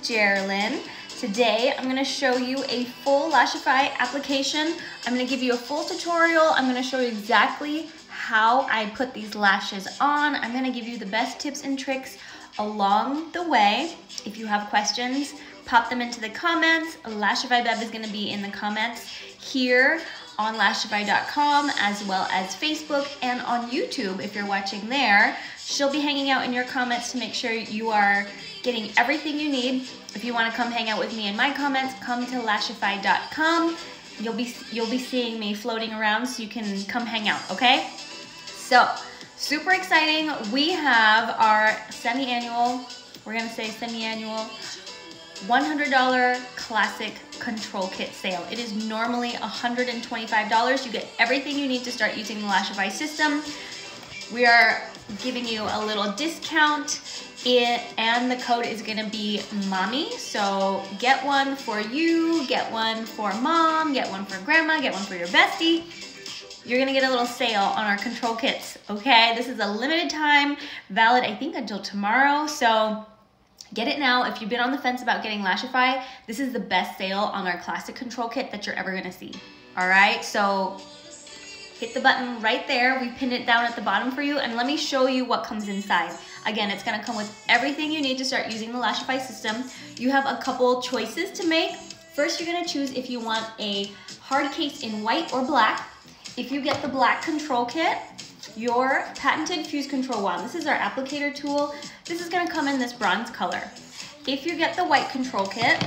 Geraldine. Today I'm going to show you a full Lashify application. I'm going to give you a full tutorial. I'm going to show you exactly how I put these lashes on. I'm going to give you the best tips and tricks along the way. If you have questions, pop them into the comments. Lashify Bev is going to be in the comments here on Lashify.com, as well as Facebook and on YouTube if you're watching there. She'll be hanging out in your comments to make sure you are getting everything you need. If you want to come hang out with me in my comments, come to Lashify.com. You'll be seeing me floating around, so you can come hang out, okay? So, super exciting. We have our semi-annual, we're gonna say semi-annual, $100 classic control kit sale. It is normally $125. You get everything you need to start using the Lashify system. We are giving you a little discount, and the code is gonna be mommy. So get one for you, get one for mom, get one for grandma, get one for your bestie. You're gonna get a little sale on our control kits, okay? This is a limited time, valid I think until tomorrow, so get it now. If you've been on the fence about getting Lashify, this is the best sale on our classic control kit that you're ever gonna see. All right, so hit the button right there. We pinned it down at the bottom for you, and let me show you what comes inside. Again, it's gonna come with everything you need to start using the Lashify system. You have a couple choices to make. First, you're gonna choose if you want a hard case in white or black. If you get the black control kit, your patented fuse control wand, this is our applicator tool. This is gonna come in this bronze color. If you get the white control kit,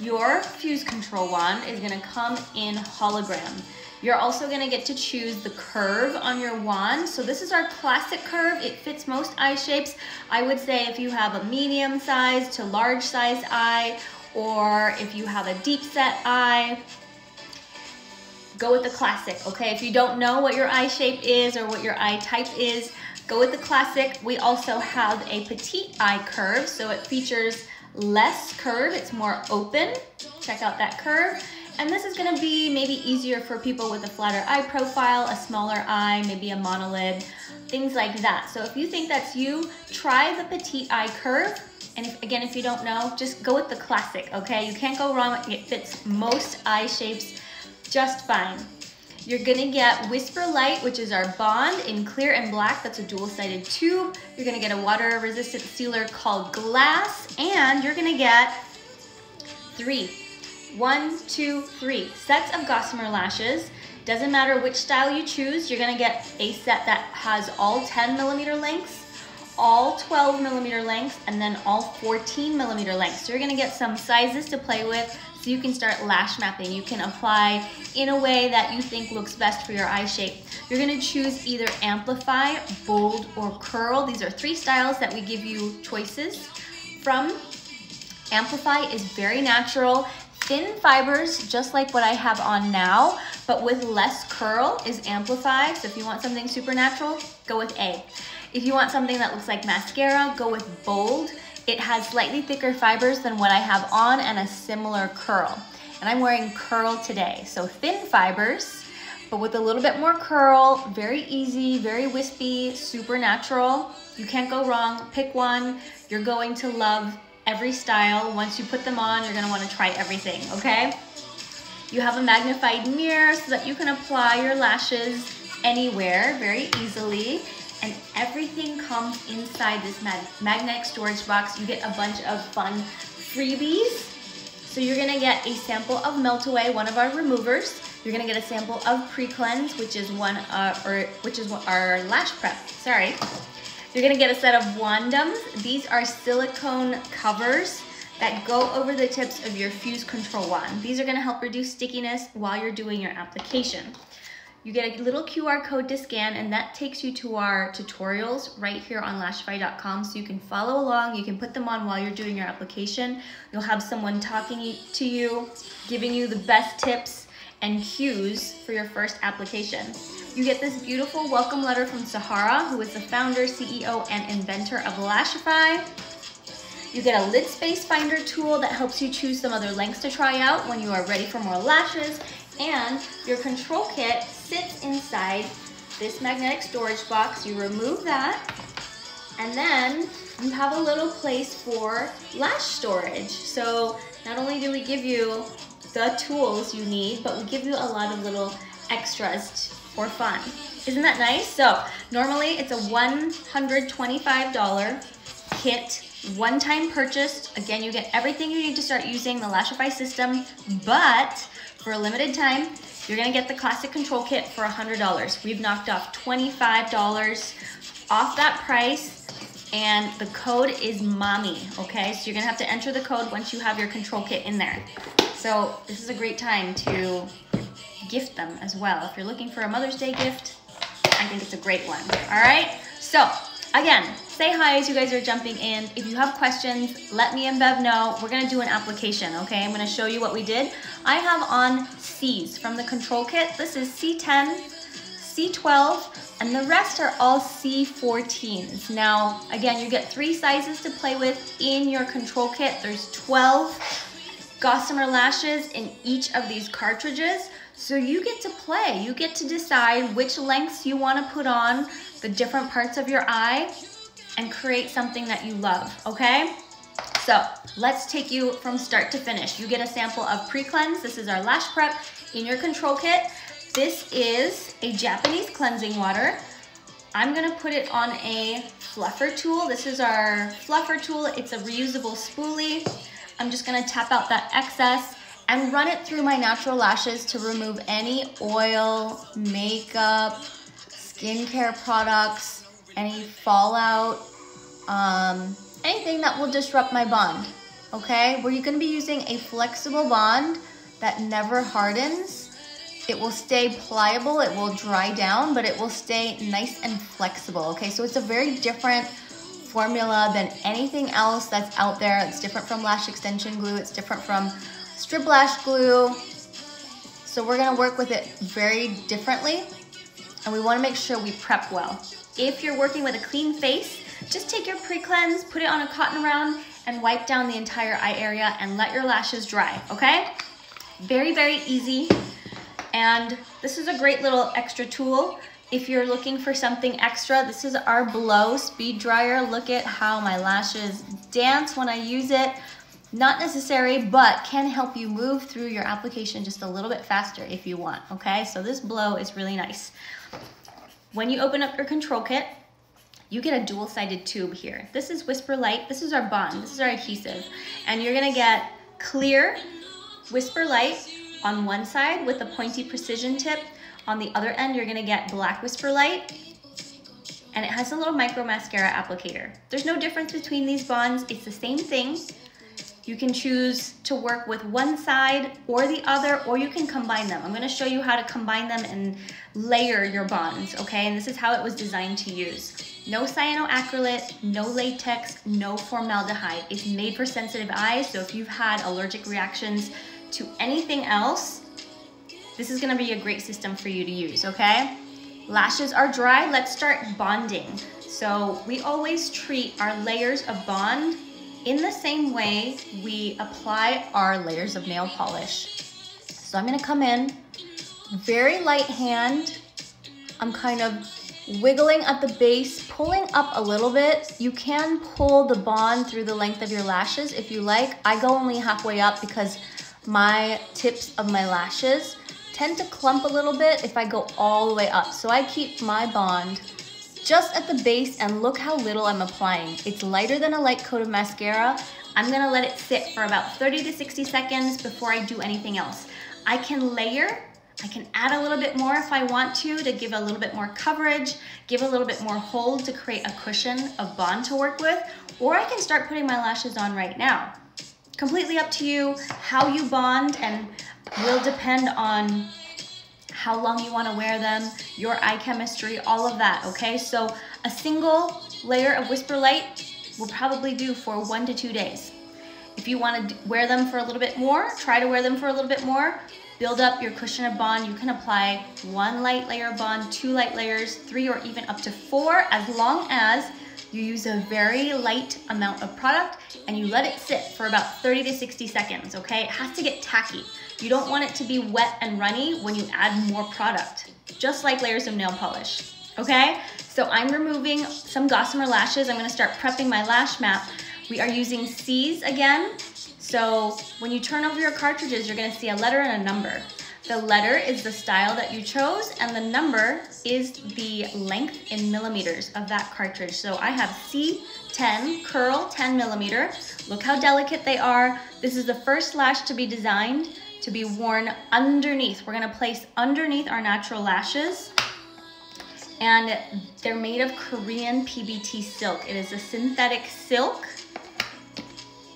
your fuse control wand is gonna come in hologram. You're also gonna get to choose the curve on your wand. So this is our classic curve. It fits most eye shapes. I would say if you have a medium size to large size eye, or if you have a deep set eye, go with the classic, okay? If you don't know what your eye shape is or what your eye type is, go with the classic. We also have a petite eye curve, so it features less curve. It's more open. Check out that curve. And this is gonna be maybe easier for people with a flatter eye profile, a smaller eye, maybe a monolid, things like that. So if you think that's you, try the petite eye curve. And if you don't know, just go with the classic, okay? You can't go wrong. It fits most eye shapes just fine. You're gonna get Whisper Light, which is our bond in clear and black. That's a dual-sided tube. You're gonna get a water-resistant sealer called Glass, and you're gonna get three sets of Gossamer lashes. Doesn't matter which style you choose, you're gonna get a set that has all 10mm lengths, all 12mm lengths, and then all 14mm lengths. So you're gonna get some sizes to play with, so you can start lash mapping. You can apply in a way that you think looks best for your eye shape. You're gonna choose either Amplify, Bold, or Curl. These are 3 styles that we give you choices from. Amplify is very natural, thin fibers, just like what I have on now, but with less curl is Amplify. So if you want something super natural, go with A. If you want something that looks like mascara, go with Bold. It has slightly thicker fibers than what I have on and a similar curl. And I'm wearing Curl today. So thin fibers, but with a little bit more curl, very easy, very wispy, super natural. You can't go wrong. Pick one. You're going to love every style. Once you put them on, you're gonna wanna try everything, okay? You have a magnified mirror so that you can apply your lashes anywhere very easily. And everything comes inside this magnetic storage box. You get a bunch of fun freebies. So you're gonna get a sample of Melt Away, one of our removers. You're gonna get a sample of Pre-Cleanse, which is our lash prep, sorry. You're gonna get a set of Wandums. These are silicone covers that go over the tips of your fuse control wand. These are gonna help reduce stickiness while you're doing your application. You get a little QR code to scan, and that takes you to our tutorials right here on Lashify.com, so you can follow along. You can put them on while you're doing your application. You'll have someone talking to you, giving you the best tips and cues for your first application. You get this beautiful welcome letter from Sahara, who is the founder, CEO, and inventor of Lashify. You get a lid space finder tool that helps you choose some other lengths to try out when you are ready for more lashes. And your control kit sits inside this magnetic storage box. You remove that, And then you have a little place for lash storage. So not only do we give you the tools you need, but we give you a lot of little extras for fun. Isn't that nice? So normally it's a $125 kit, one-time purchase. Again, you get everything you need to start using the Lashify system, but for a limited time, you're gonna get the classic control kit for $100. We've knocked off $25 off that price, and the code is MOMMY, okay? So you're gonna have to enter the code once you have your control kit in there. So this is a great time to gift them as well. If you're looking for a Mother's Day gift, I think it's a great one, all right? So again, say hi as you guys are jumping in. If you have questions, let me and Bev know. We're gonna do an application, okay? I'm gonna show you what we did. I have on C's from the control kit. This is C10, C12, and the rest are all C14s. Now, again, you get 3 sizes to play with in your control kit. There's 12 Gossamer lashes in each of these cartridges. So you get to play. You get to decide which lengths you want to put on the different parts of your eye and create something that you love, okay? So let's take you from start to finish. You get a sample of pre-cleanse. This is our lash prep in your control kit. This is a Japanese cleansing water. I'm gonna put it on a fluffer tool. This is our fluffer tool. It's a reusable spoolie. I'm just gonna tap out that excess and run it through my natural lashes to remove any oil, makeup, skincare products, any fallout, anything that will disrupt my bond, okay? We're gonna be using a flexible bond that never hardens. It will stay pliable, it will dry down, but it will stay nice and flexible, okay? So it's a very different formula than anything else that's out there. It's different from lash extension glue, it's different from strip lash glue. So we're gonna work with it very differently, and we wanna make sure we prep well. If you're working with a clean face, just take your pre-cleanse, put it on a cotton round, and wipe down the entire eye area and let your lashes dry, okay? Very, very easy. And this is a great little extra tool. If you're looking for something extra, this is our Blow Speed Dryer. Look at how my lashes dance when I use it. Not necessary, but can help you move through your application just a little bit faster if you want, okay? So this blow is really nice. When you open up your control kit, you get a dual-sided tube here. This is Whisper Light, this is our bond, this is our adhesive. And you're gonna get clear Whisper Light on one side with a pointy precision tip. On the other end, you're gonna get black Whisper Light, and it has a little micro mascara applicator. There's no difference between these bonds, it's the same thing. You can choose to work with one side or the other, or you can combine them. I'm gonna show you how to combine them and layer your bonds, okay? And this is how it was designed to use. No cyanoacrylate, no latex, no formaldehyde. It's made for sensitive eyes, so if you've had allergic reactions to anything else, this is gonna be a great system for you to use, okay? Lashes are dry, let's start bonding. So we always treat our layers of bond in the same way we apply our layers of nail polish. So I'm gonna come in, very light hand. I'm kind of wiggling at the base, pulling up a little bit. You can pull the bond through the length of your lashes if you like. I go only halfway up because my tips of my lashes tend to clump a little bit if I go all the way up. So I keep my bond just at the base, and look how little I'm applying. It's lighter than a light coat of mascara. I'm gonna let it sit for about 30 to 60 seconds before I do anything else. I can layer, I can add a little bit more if I want to give a little bit more coverage, give a little bit more hold to create a cushion of bond to work with, or I can start putting my lashes on right now. Completely up to you how you bond, and will depend on how long you want to wear them, your eye chemistry, all of that, okay? So a single layer of Whisper Light will probably do for 1 to 2 days. If you want to wear them for a little bit more, try to wear them for a little bit more, build up your cushion of bond. You can apply 1 light layer of bond, 2 light layers, 3 or even up to 4, as long as you use a very light amount of product and you let it sit for about 30 to 60 seconds, okay? It has to get tacky. You don't want it to be wet and runny when you add more product, just like layers of nail polish, okay? So I'm removing some Gossamer lashes. I'm gonna start prepping my lash map. We are using C's again. So when you turn over your cartridges, you're gonna see a letter and a number. The letter is the style that you chose, and the number is the length in millimeters of that cartridge. So I have C10 curl 10 millimeter. Look how delicate they are. This is the first lash to be designed to be worn underneath. We're gonna place underneath our natural lashes, and they're made of Korean PBT silk. It is a synthetic silk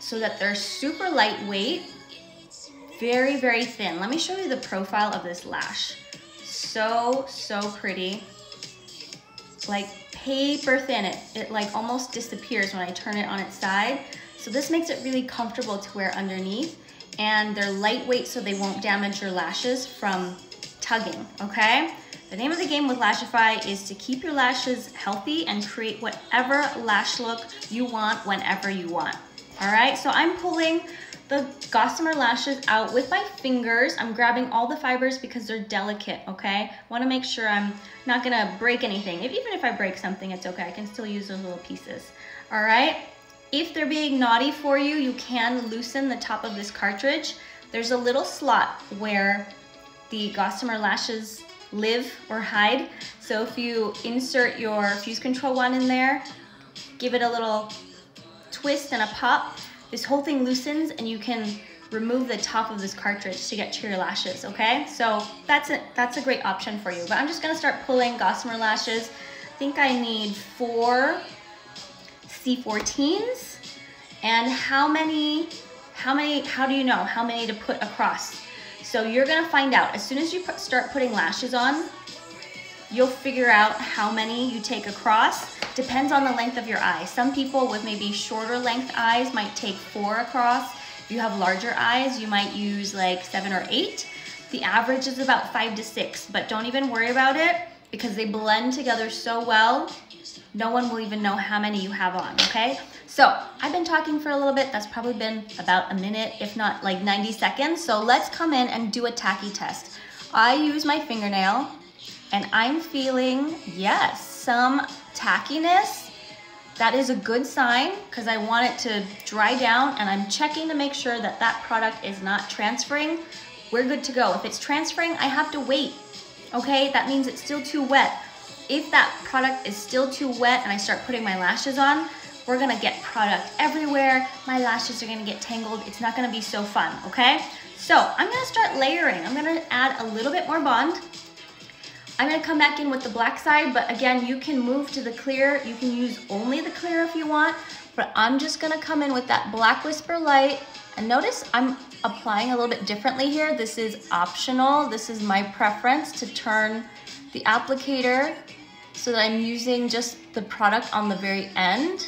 so that they're super lightweight, very, very thin. Let me show you the profile of this lash. So, so pretty. Like paper thin. It like almost disappears when I turn it on its side. So this makes it really comfortable to wear underneath, and they're lightweight so they won't damage your lashes from tugging, okay? The name of the game with Lashify is to keep your lashes healthy and create whatever lash look you want whenever you want. All right, so I'm pulling the Gossamer lashes out with my fingers. I'm grabbing all the fibers because they're delicate, okay? I wanna make sure I'm not gonna break anything. Even if I break something, it's okay. I can still use those little pieces, all right? If they're being naughty for you, you can loosen the top of this cartridge. There's a little slot where the Gossamer lashes live or hide. So if you insert your fuse control one in there, give it a little twist and a pop, this whole thing loosens and you can remove the top of this cartridge to get to your lashes, okay? So that's a great option for you. But I'm just gonna start pulling Gossamer lashes. I think I need 4 C14s. And how do you know how many to put across? So you're gonna find out. As soon as you start putting lashes on, you'll figure out how many you take across. Depends on the length of your eye. Some people with maybe shorter length eyes might take 4 across. If you have larger eyes, you might use like 7 or 8. The average is about 5 to 6, but don't even worry about it because they blend together so well, no one will even know how many you have on, okay? So I've been talking for a little bit. That's probably been about a minute, if not like 90 seconds. So let's come in and do a tacky test. I use my fingernail and I'm feeling, yes, some tackiness. That is a good sign because I want it to dry down, and I'm checking to make sure that that product is not transferring. We're good to go. If it's transferring, I have to wait, okay? That means it's still too wet. If that product is still too wet and I start putting my lashes on, we're gonna get product everywhere. My lashes are gonna get tangled. It's not gonna be so fun, okay? So I'm gonna start layering. I'm gonna add a little bit more bond. I'm gonna come back in with the black side, but again, you can move to the clear. You can use only the clear if you want, but I'm just gonna come in with that Black Whisper Light. And notice I'm applying a little bit differently here. This is optional. This is my preference to turn the applicator so that I'm using just the product on the very end.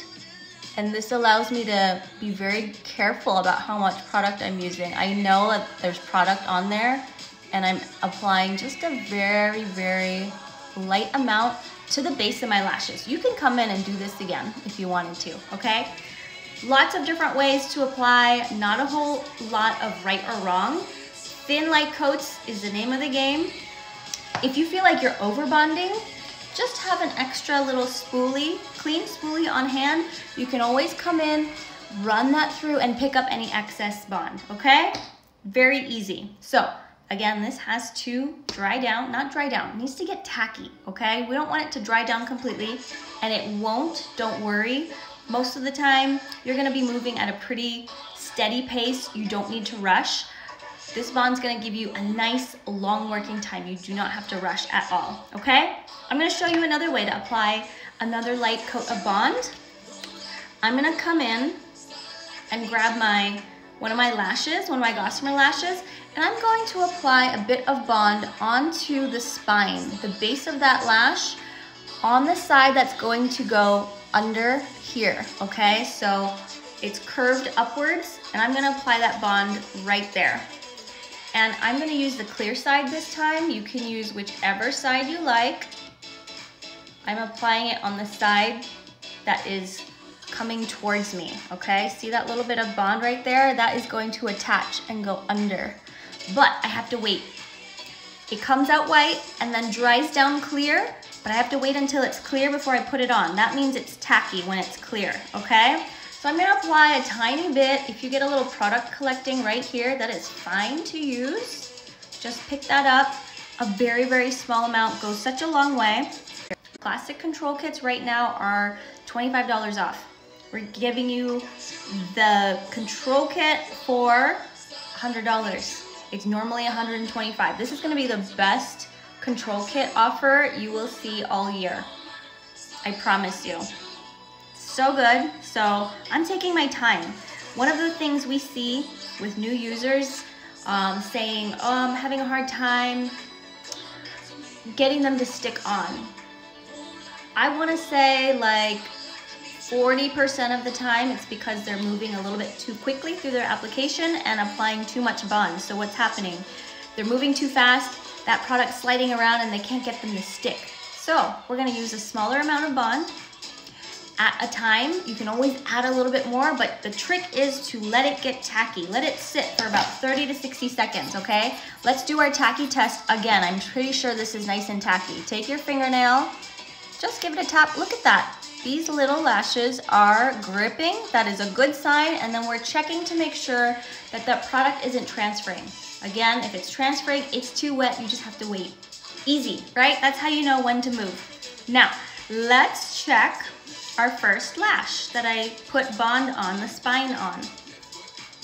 And this allows me to be very careful about how much product I'm using. I know that there's product on there, and I'm applying just a very, very light amount to the base of my lashes. You can come in and do this again if you wanted to, okay? Lots of different ways to apply, not a whole lot of right or wrong. Thin light coats is the name of the game. If you feel like you're over bonding, just have an extra little spoolie, clean spoolie on hand. You can always come in, run that through, and pick up any excess bond, okay? Very easy. So again, this has to dry down, not dry down, it needs to get tacky, okay? We don't want it to dry down completely, and it won't, don't worry. Most of the time, you're gonna be moving at a pretty steady pace. You don't need to rush. This bond's gonna give you a nice long working time. You do not have to rush at all, okay? I'm gonna show you another way to apply another light coat of bond. I'm gonna come in and grab one of my lashes, one of my Gossamer lashes, and I'm going to apply a bit of bond onto the spine, the base of that lash, on the side that's going to go under here, okay? So it's curved upwards, and I'm gonna apply that bond right there. And I'm gonna use the clear side this time. You can use whichever side you like. I'm applying it on the side that is coming towards me, okay? See that little bit of bond right there? That is going to attach and go under. But I have to wait. It comes out white and then dries down clear, but I have to wait until it's clear before I put it on. That means it's tacky when it's clear, okay? So I'm gonna apply a tiny bit. If you get a little product collecting right here, that is fine to use. Just pick that up. A very, very small amount goes such a long way. Plastic control kits right now are $25 off. We're giving you the control kit for $100. It's normally $125. This is gonna be the best control kit offer you will see all year. I promise you. So good. So I'm taking my time. One of the things we see with new users saying, oh, I'm having a hard time getting them to stick on. I wanna say like 40% of the time it's because they're moving a little bit too quickly through their application and applying too much bond. So what's happening? They're moving too fast, that product's sliding around and they can't get them to stick. So we're gonna use a smaller amount of bond at a time. You can always add a little bit more, but the trick is to let it get tacky. Let it sit for about 30 to 60 seconds, okay? Let's do our tacky test again. I'm pretty sure this is nice and tacky. Take your fingernail, just give it a tap. Look at that. These little lashes are gripping. That is a good sign. And then we're checking to make sure that that product isn't transferring. Again, if it's transferring, it's too wet, you just have to wait. Easy, right? That's how you know when to move. Now, let's check our first lash that I put bond on, the spine on.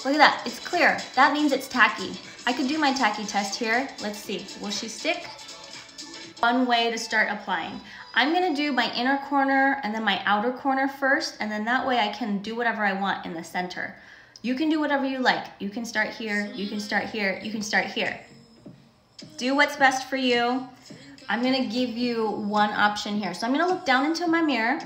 Look at that, it's clear. That means it's tacky. I could do my tacky test here. Let's see, will she stick? One way to start applying. I'm gonna do my inner corner and then my outer corner first, and then that way I can do whatever I want in the center. You can do whatever you like. You can start here, you can start here, you can start here. Do what's best for you. I'm gonna give you one option here. So I'm gonna look down into my mirror.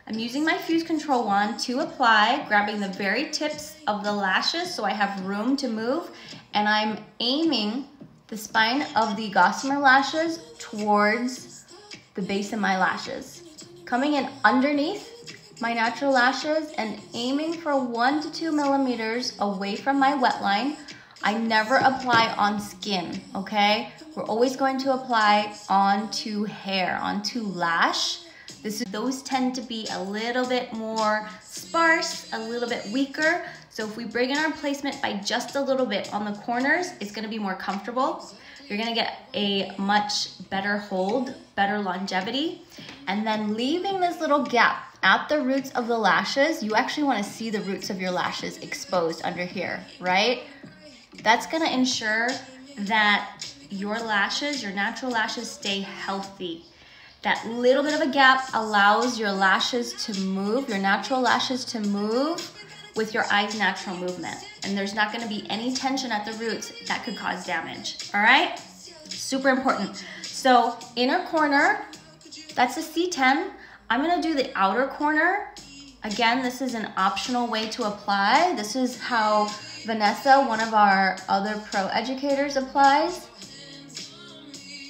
I'm using my Fuse Control wand to apply, grabbing the very tips of the lashes so I have room to move, and I'm aiming the spine of the Gossamer lashes towards the base of my lashes. Coming in underneath my natural lashes and aiming for 1 to 2 millimeters away from my wet line. I never apply on skin, okay? We're always going to apply onto hair, onto lash. Those tend to be a little bit more sparse, a little bit weaker. So if we bring in our placement by just a little bit on the corners, it's gonna be more comfortable. You're gonna get a much better hold, better longevity. And then leaving this little gap at the roots of the lashes, you actually wanna see the roots of your lashes exposed under here, right? That's gonna ensure that your lashes, your natural lashes, stay healthy. That little bit of a gap allows your lashes to move, your natural lashes to move with your eye's natural movement. And there's not gonna be any tension at the roots that could cause damage, all right? Super important. So inner corner, that's a C10. I'm gonna do the outer corner. Again, this is an optional way to apply. This is how Vanessa, one of our other pro educators, applies.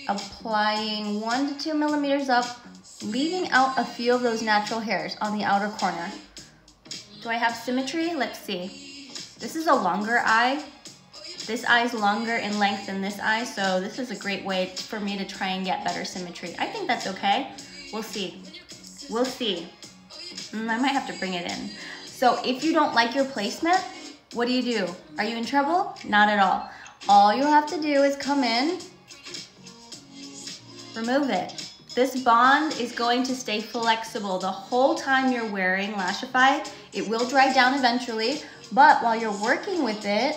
Applying 1 to 2 millimeters up, leaving out a few of those natural hairs on the outer corner. Do I have symmetry? Let's see. This is a longer eye. This eye is longer in length than this eye, so this is a great way for me to try and get better symmetry. I think that's okay. We'll see. We'll see. I might have to bring it in. So if you don't like your placement, what do? Are you in trouble? Not at all. All you have to do is come in, remove it. This bond is going to stay flexible the whole time you're wearing Lashify. It will dry down eventually, but while you're working with it,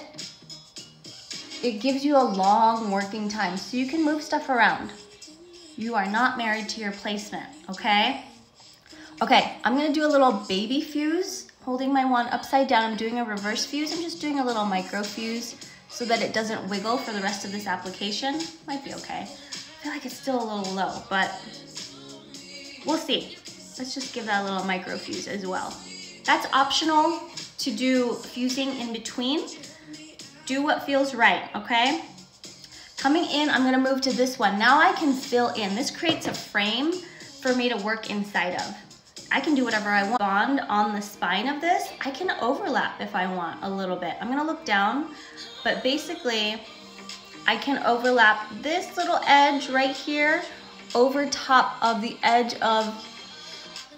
it gives you a long working time so you can move stuff around. You are not married to your placement, okay? Okay, I'm gonna do a little baby fuse, holding my wand upside down. I'm doing a reverse fuse. I'm just doing a little micro fuse so that it doesn't wiggle for the rest of this application. Might be okay. I feel like it's still a little low, but we'll see. Let's just give that a little micro fuse as well. That's optional to do fusing in between. Do what feels right, okay? Coming in, I'm gonna move to this one. Now I can fill in. This creates a frame for me to work inside of. I can do whatever I want. Bond on the spine of this, I can overlap if I want a little bit. I'm gonna look down, but basically, I can overlap this little edge right here over top of the edge of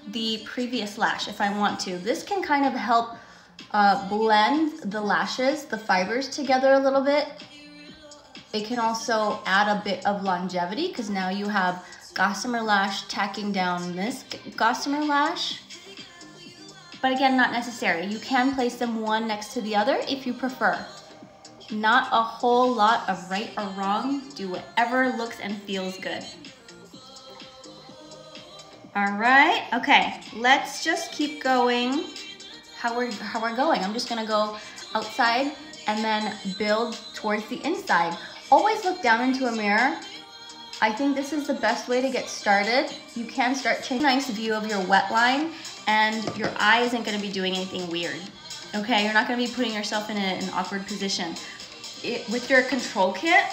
the previous lash if I want to. This can kind of help blend the lashes, the fibers together a little bit. It can also add a bit of longevity because now you have Gossamer lash tacking down this Gossamer lash. But again, not necessary. You can place them one next to the other if you prefer. Not a whole lot of right or wrong. Do whatever looks and feels good. All right, okay, let's just keep going how we're going. I'm just gonna go outside and then build towards the inside. Always look down into a mirror. I think this is the best way to get started. You can start changing a nice view of your wet line and your eye isn't gonna be doing anything weird, okay? You're not gonna be putting yourself in an awkward position. With your control kit,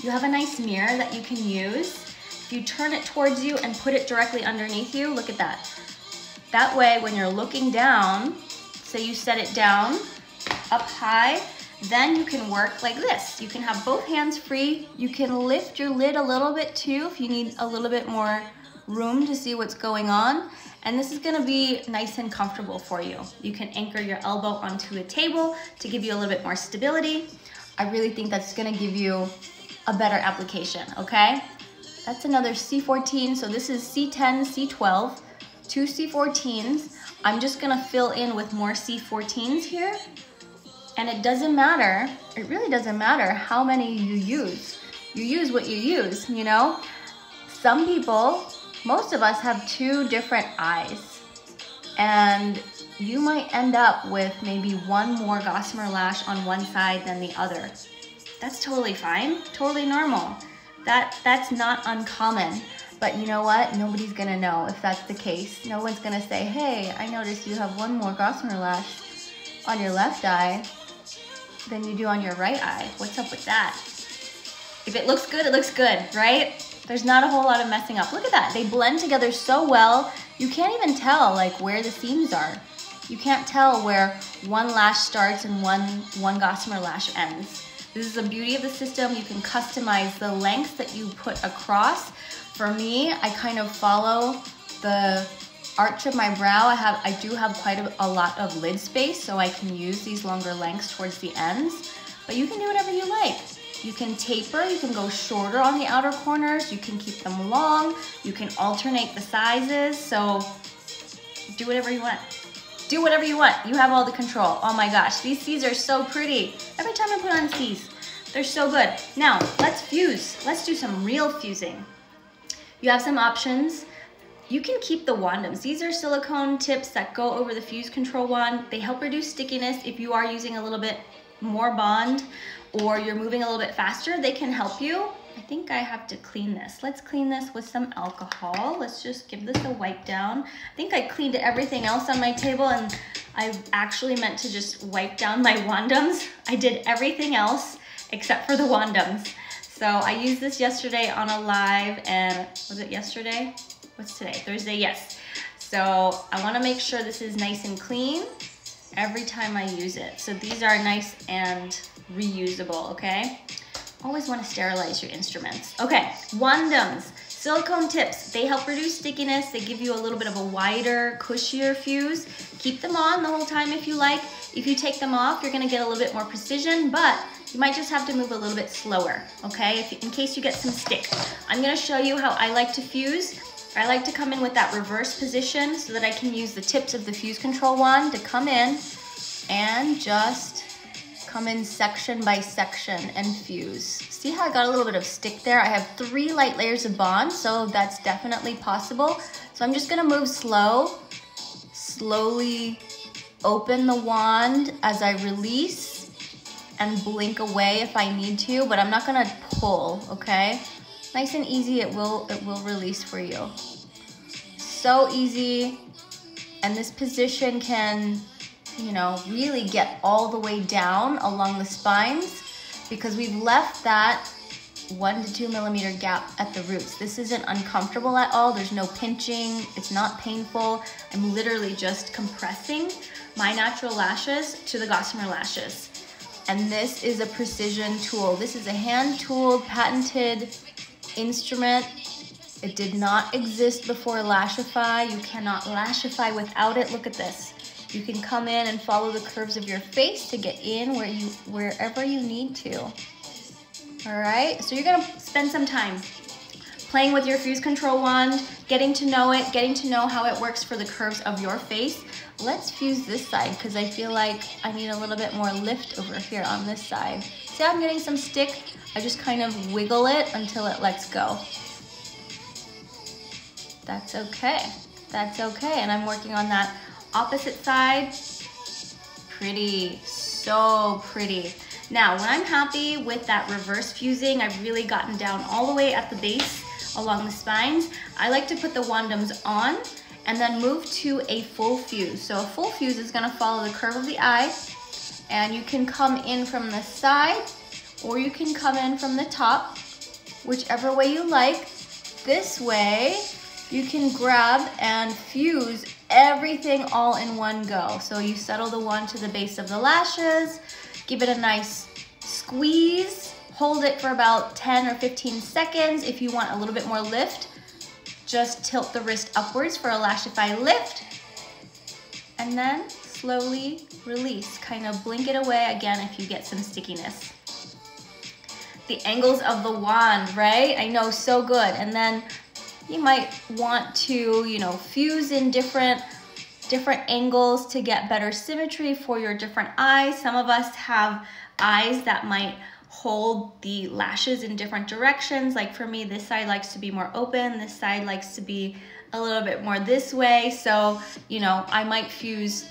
you have a nice mirror that you can use. If you turn it towards you and put it directly underneath you, look at that. That way, when you're looking down, say you set it down up high, then you can work like this. You can have both hands free. You can lift your lid a little bit too if you need a little bit more room to see what's going on. And this is gonna be nice and comfortable for you. You can anchor your elbow onto a table to give you a little bit more stability. I really think that's gonna give you a better application, okay? That's another C14, so this is C10, C12, 2 C14s. I'm just gonna fill in with more C14s here. And it doesn't matter, it really doesn't matter how many you use. You use what you use, you know? Some people, most of us have 2 different eyes. And you might end up with maybe one more Gossamer lash on one side than the other. That's totally fine, totally normal. That's not uncommon, but you know what? Nobody's gonna know if that's the case. No one's gonna say, hey, I noticed you have one more Gossamer lash on your left eye than you do on your right eye. What's up with that? If it looks good, right? There's not a whole lot of messing up. Look at that, they blend together so well. You can't even tell like where the seams are. You can't tell where one lash starts and one Gossamer lash ends. This is the beauty of the system. You can customize the lengths that you put across. For me, I kind of follow the arch of my brow. I do have quite a lot of lid space, so I can use these longer lengths towards the ends, but you can do whatever you like. You can taper, you can go shorter on the outer corners, you can keep them long, you can alternate the sizes, so do whatever you want. Do whatever you want. You have all the control. Oh my gosh, these C's are so pretty. Every time I put on C's, they're so good. Now, let's fuse. Let's do some real fusing. You have some options. You can keep the wandums. These are silicone tips that go over the fuse control wand. They help reduce stickiness if you are using a little bit more bond or you're moving a little bit faster. They can help you. I think I have to clean this. Let's clean this with some alcohol. Let's just give this a wipe down. I think I cleaned everything else on my table and I actually meant to just wipe down my wandums. I did everything else except for the wandums. So I used this yesterday on a live and was it yesterday? What's today? Thursday, yes. So I wanna make sure this is nice and clean every time I use it. So these are nice and reusable, okay? Always want to sterilize your instruments. Okay, wandums, silicone tips. They help reduce stickiness. They give you a little bit of a wider, cushier fuse. Keep them on the whole time if you like. If you take them off, you're gonna get a little bit more precision, but you might just have to move a little bit slower, okay? In case you get some stick. I'm gonna show you how I like to fuse. I like to come in with that reverse position so that I can use the tips of the fuse control wand to come in and just come in section by section and fuse. See how I got a little bit of stick there? I have 3 light layers of bond, so that's definitely possible. So I'm just gonna move slowly open the wand as I release and blink away if I need to, but I'm not gonna pull, okay? Nice and easy, it will release for you. So easy, and this position can, you know, really get all the way down along the spines because we've left that 1 to 2 millimeter gap at the roots. This isn't uncomfortable at all. There's no pinching. It's not painful. I'm literally just compressing my natural lashes to the Gossamer lashes. And this is a precision tool. This is a hand-tooled, patented instrument. It did not exist before Lashify. You cannot Lashify without it. Look at this. You can come in and follow the curves of your face to get in wherever you need to. All right, so you're gonna spend some time playing with your fuse control wand, getting to know it, getting to know how it works for the curves of your face. Let's fuse this side because I feel like I need a little bit more lift over here on this side. See how I'm getting some stick? I just kind of wiggle it until it lets go. That's okay. That's okay. And I'm working on that opposite side. Pretty, so pretty. Now, when I'm happy with that reverse fusing, I've really gotten down all the way at the base along the spines. I like to put the wandums on and then move to a full fuse. So a full fuse is gonna follow the curve of the eye, and you can come in from the side or you can come in from the top, whichever way you like. This way, you can grab and fuse everything all in one go. So you settle the wand to the base of the lashes, give it a nice squeeze, hold it for about 10 or 15 seconds. If you want a little bit more lift, just tilt the wrist upwards for a Lashify lift, and then slowly release. Kind of blink it away again if you get some stickiness. The angles of the wand, right? I know, so good. And then you might want to, you know, fuse in different angles to get better symmetry for your different eyes. Some of us have eyes that might hold the lashes in different directions. Like for me, this side likes to be more open, this side likes to be a little bit more this way. So, you know, I might fuse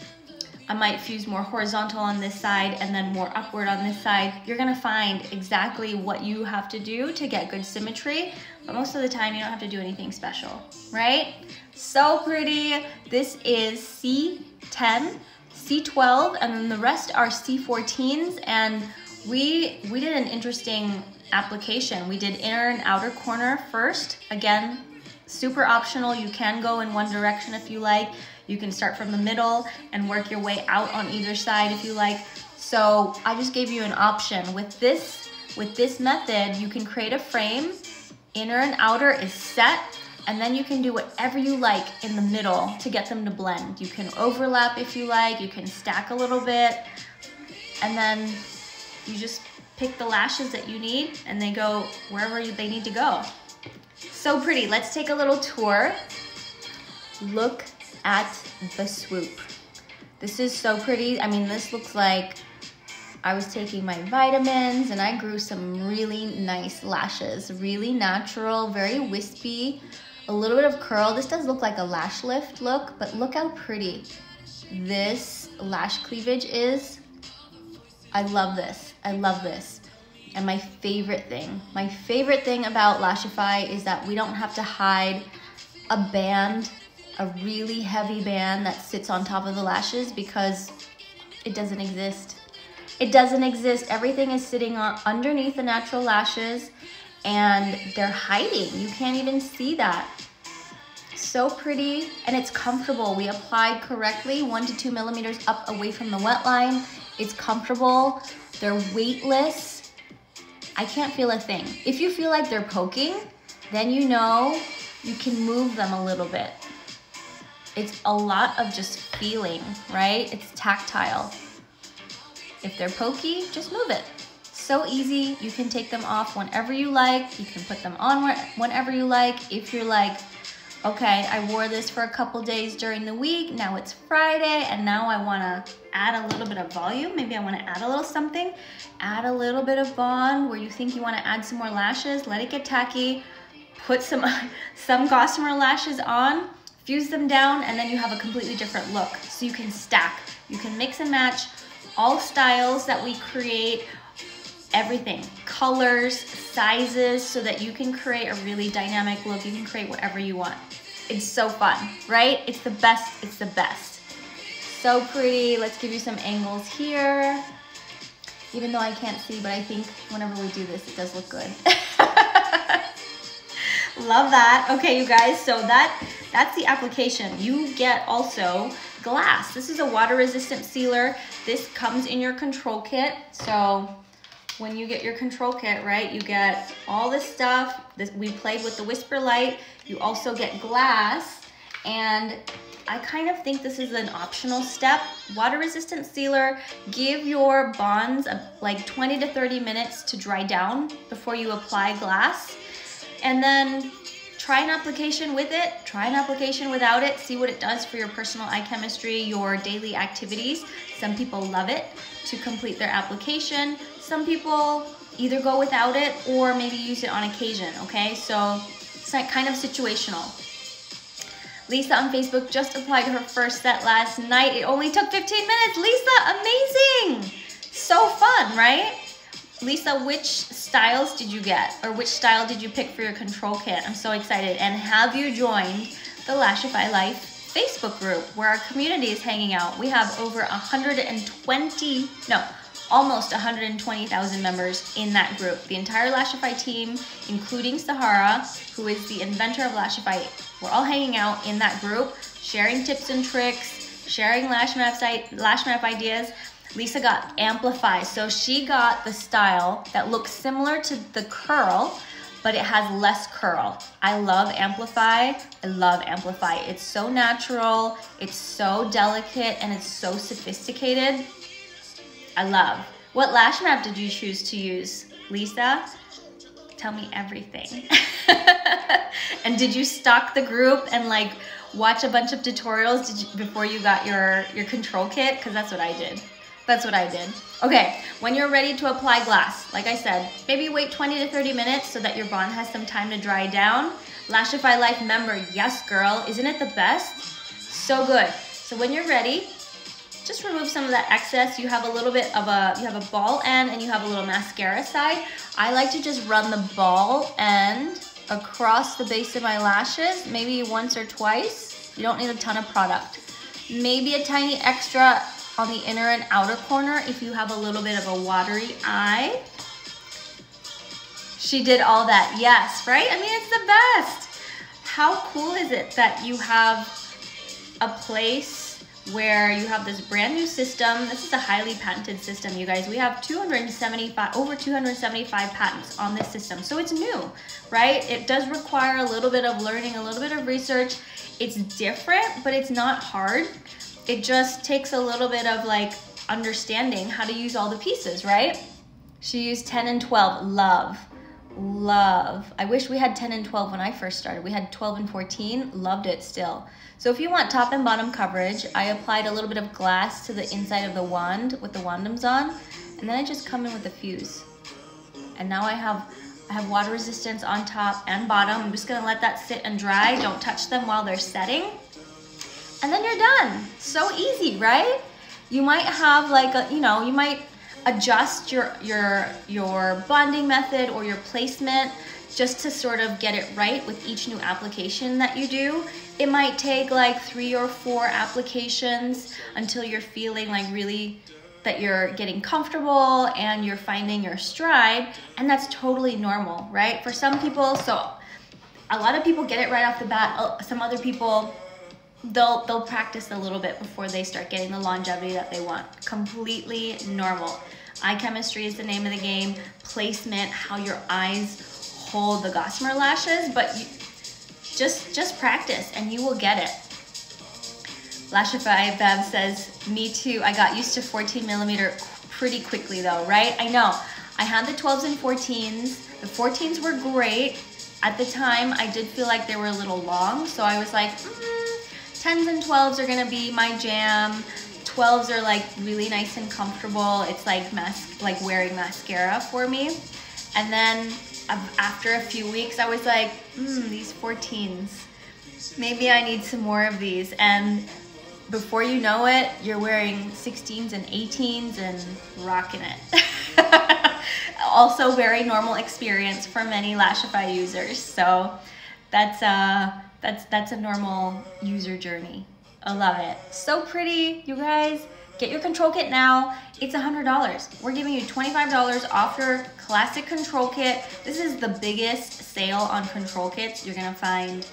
more horizontal on this side and then more upward on this side. You're gonna find exactly what you have to do to get good symmetry, but most of the time you don't have to do anything special, right? So pretty. This is C10, C12, and then the rest are C14s, and we did an interesting application. We did inner and outer corner first. Again, super optional. You can go in one direction if you like. You can start from the middle and work your way out on either side if you like. So I just gave you an option. With this method, you can create a frame. Inner and outer is set, and then you can do whatever you like in the middle to get them to blend. You can overlap if you like, you can stack a little bit, and then you just pick the lashes that you need and they go wherever they need to go. So pretty. Let's take a little tour. Look at the swoop. This is so pretty. I mean, this looks like I was taking my vitamins and I grew some really nice lashes. Really natural, very wispy, a little bit of curl. This does look like a lash lift look, but look how pretty this lash cleavage is. I love this. I love this. And my favorite thing about Lashify is that we don't have to hide a band, a really heavy band that sits on top of the lashes, because it doesn't exist. It doesn't exist. Everything is sitting underneath the natural lashes and they're hiding. You can't even see that. So pretty, and it's comfortable. We applied correctly, 1 to 2 millimeters up away from the wet line. It's comfortable. They're weightless. I can't feel a thing. If you feel like they're poking, then you know you can move them a little bit. It's a lot of just feeling, right? It's tactile. If they're pokey, just move it. So easy. You can take them off whenever you like. You can put them on whenever you like. If you're like, okay, I wore this for a couple days during the week, now it's Friday, and now I wanna add a little bit of volume. Maybe I wanna add a little something. Add a little bit of bond where you think you wanna add some more lashes, let it get tacky, put some Gossamer lashes on, fuse them down, and then you have a completely different look. So you can stack, you can mix and match all styles that we create, everything, colors, sizes, so that you can create a really dynamic look. You can create whatever you want. It's so fun, right? It's the best, it's the best. So pretty. Let's give you some angles here. Even though I can't see, but I think whenever we do this, it does look good. Love that. Okay, you guys, so that's the application. You get also glass. This is a water resistant sealer. This comes in your control kit. So when you get your control kit, right, you get all this stuff. We played with the whisper light. You also get glass, and I kind of think this is an optional step. Water resistant sealer, give your bonds like 20 to 30 minutes to dry down before you apply glass. And then try an application with it, try an application without it, see what it does for your personal eye chemistry, your daily activities. Some people love it to complete their application. Some people either go without it or maybe use it on occasion, okay? So it's like kind of situational. Lisa on Facebook just applied her first set last night. It only took 15 minutes. Lisa, amazing! So fun, right? Lisa, which styles did you get? Or which style did you pick for your control kit? I'm so excited. And have you joined the Lashify Life Facebook group where our community is hanging out? We have over almost 120,000 members in that group. The entire Lashify team, including Sahara, who is the inventor of Lashify, we're all hanging out in that group, sharing tips and tricks, sharing lash map ideas. Lisa got Amplify, so she got the style that looks similar to the curl, but it has less curl. I love Amplify. I love Amplify. It's so natural, it's so delicate, and it's so sophisticated. I love. What lash map did you choose to use, Lisa? Tell me everything. And did you stalk the group and like watch a bunch of tutorials before you got your control kit? Because that's what I did. That's what I did. Okay, when you're ready to apply glass, like I said, maybe wait 20 to 30 minutes so that your bond has some time to dry down. Lashify Life member, yes girl, isn't it the best? So good. So when you're ready, just remove some of that excess. You have a little bit of you have a ball end and you have a little mascara side. I like to just run the ball end across the base of my lashes, maybe once or twice. You don't need a ton of product. Maybe a tiny extra on the inner and outer corner if you have a little bit of a watery eye. She did all that, yes, right? I mean, it's the best. How cool is it that you have a place where you have this brand new system? This is a highly patented system, you guys. We have over 275 patents on this system. So it's new, right? It does require a little bit of learning, a little bit of research. It's different, but it's not hard. It just takes a little bit of like understanding how to use all the pieces, right? She used 10 and 12, love. I wish we had 10 and 12 when I first started. We had 12 and 14, loved it still. So if you want top and bottom coverage, I applied a little bit of glass to the inside of the wand with the wandums on, and then I just come in with the fuse. And now I have water resistance on top and bottom. I'm just gonna let that sit and dry. Don't touch them while they're setting. And then you're done. So easy, right? You might have like you might adjust your bonding method or your placement just to sort of get it right with each new application that you do. It might take like 3 or 4 applications until you're feeling like really that you're getting comfortable and you're finding your stride, and that's totally normal, right? For some people, so a lot of people get it right off the bat. Some other people, they'll practice a little bit before they start getting the longevity that they want. Completely normal. Eye chemistry is the name of the game. Placement, how your eyes hold the Gossamer lashes, but just practice and you will get it. Lashify Bev says, me too. I got used to 14 millimeter pretty quickly though, right? I know. I had the 12s and 14s. The 14s were great. At the time, I did feel like they were a little long, so I was like, 10s and 12s are gonna be my jam. 12s are like really nice and comfortable. It's like wearing mascara for me. And then after a few weeks, I was like, these 14s, maybe I need some more of these. And before you know it, you're wearing 16s and 18s and rocking it. Also very normal experience for many Lashify users. So that's a normal user journey. I love it. So pretty, you guys. Get your control kit now. It's $100. We're giving you $25 off your classic control kit. This is the biggest sale on control kits you're gonna find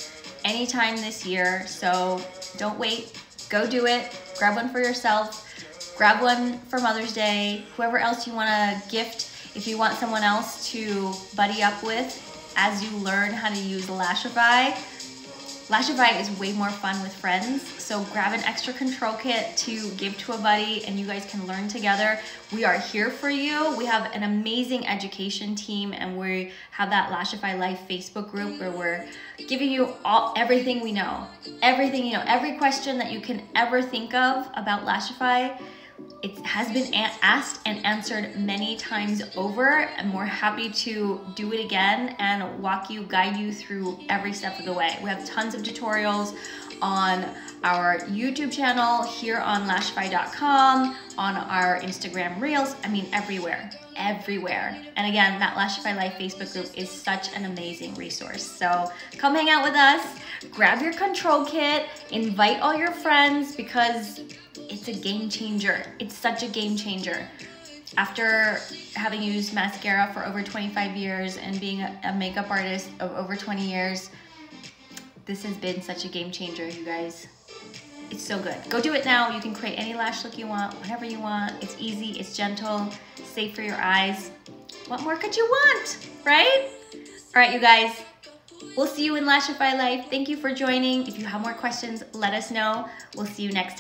anytime this year. So don't wait, go do it. Grab one for yourself, grab one for Mother's Day, whoever else you wanna gift. If you want someone else to buddy up with as you learn how to use Lashify, Lashify is way more fun with friends, so grab an extra control kit to give to a buddy and you guys can learn together. We are here for you. We have an amazing education team, and we have that Lashify Life Facebook group where we're giving you everything we know. Everything you know, every question that you can ever think of about Lashify, it has been asked and answered many times over, and we're happy to do it again and guide you through every step of the way. We have tons of tutorials on our YouTube channel, here on Lashify.com, on our Instagram Reels, I mean everywhere. And again, that Lashify Life Facebook group is such an amazing resource. So come hang out with us, grab your control kit, invite all your friends, because it's a game changer. It's such a game changer. After having used mascara for over 25 years and being a makeup artist of over 20 years, this has been such a game changer, you guys. It's so good. Go do it now. You can create any lash look you want, whatever you want. It's easy, it's gentle, safe for your eyes. What more could you want, right? All right, you guys. We'll see you in Lashify Life. Thank you for joining. If you have more questions, let us know. We'll see you next time.